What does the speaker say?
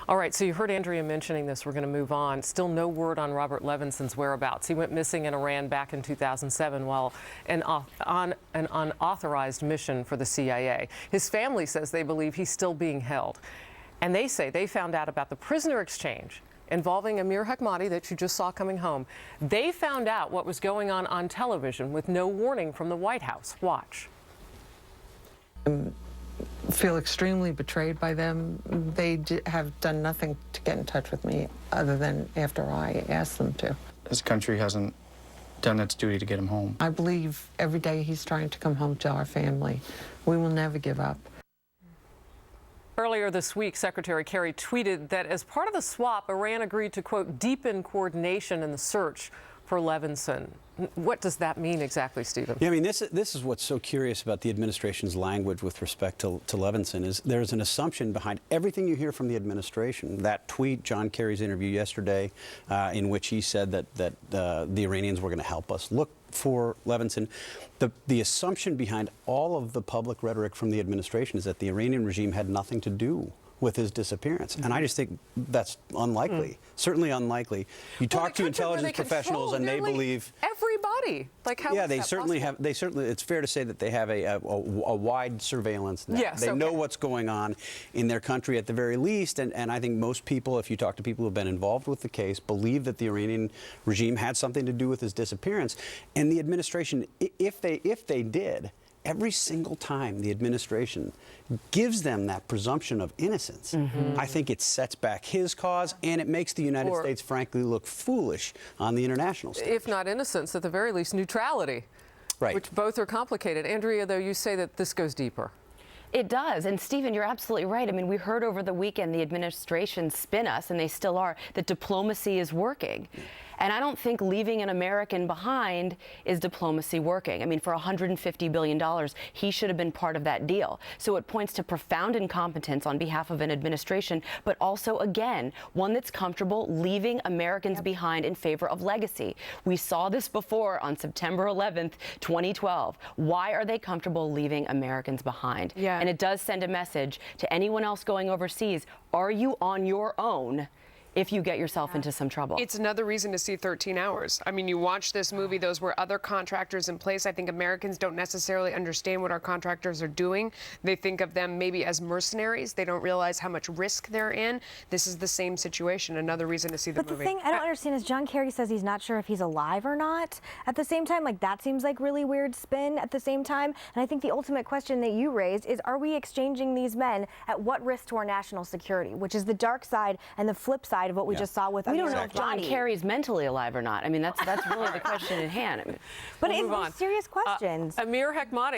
All right, so you heard Andrea mentioning this. We're going to move on. Still no word on Robert Levinson's whereabouts. He went missing in Iran back in 2007 while on an unauthorized mission for the CIA. His family says they believe he's still being held. And they say they found out about the prisoner exchange involving Amir Hekmati that you just saw coming home. They found out what was going on television with no warning from the White House. Watch. Feel extremely betrayed by them. They have done nothing to get in touch with me other than after I asked them to. This country hasn't done its duty to get him home. I believe every day he's trying to come home to our family. We will never give up. Earlier this week, Secretary Kerry tweeted that as part of the swap, Iran agreed to, quote, deepen coordination in the search for Levinson. What does that mean exactly, Stephen? Yeah, I mean, this is what's so curious about the administration's language with respect to Levinson is there's an assumption behind everything you hear from the administration. That tweet, John Kerry's interview yesterday, in which he said that the Iranians were going to help us look for Levinson. The assumption behind all of the public rhetoric from the administration is that the Iranian regime had nothing to do with his disappearance. And I just think that's unlikely, certainly unlikely. You talk to intelligence professionals and they believe everybody. Like how? Yeah, they certainly have. They certainly. It's fair to say that they have a wide surveillance net. Yes, they know what's going on in their country at the very least. And I think most people, if you talk to people who have been involved with the case, believe that the Iranian regime had something to do with his disappearance. And the administration, if they did, every single time the administration gives them that presumption of innocence, I think it sets back his cause and it makes the United States, frankly, look foolish on the international stage. If not innocence, at the very least neutrality, right? Which both are complicated. Andrea, though, you say that this goes deeper. It does. And Stephen, you're absolutely right. I mean, we heard over the weekend the administration spin us, and they still are, that diplomacy is working. And I don't think leaving an American behind is diplomacy working. I mean, for $150 billion, he should have been part of that deal. So it points to profound incompetence on behalf of an administration, but also, again, one that's comfortable leaving Americans behind in favor of legacy. We saw this before on September 11th, 2012. Why are they comfortable leaving Americans behind? Yeah. And it does send a message to anyone else going overseas. Are you on your own if you get yourself into some trouble? It's another reason to see 13 Hours. I mean, you watch this movie, those were other contractors in place. I think Americans don't necessarily understand what our contractors are doing. They think of them maybe as mercenaries. They don't realize how much risk they're in. This is the same situation, another reason to see the movie. But the thing I don't understand is John Kerry says he's not sure if he's alive or not. At the same time, like, that seems like really weird spin at the same time. And I think the ultimate question that you raised is, are we exchanging these men at what risk to our national security, which is the dark side and the flip side of what we just saw with We don't know if John Kerry's mentally alive or not. I mean, that's really the question at hand. But it's serious questions. Amir Hekmati.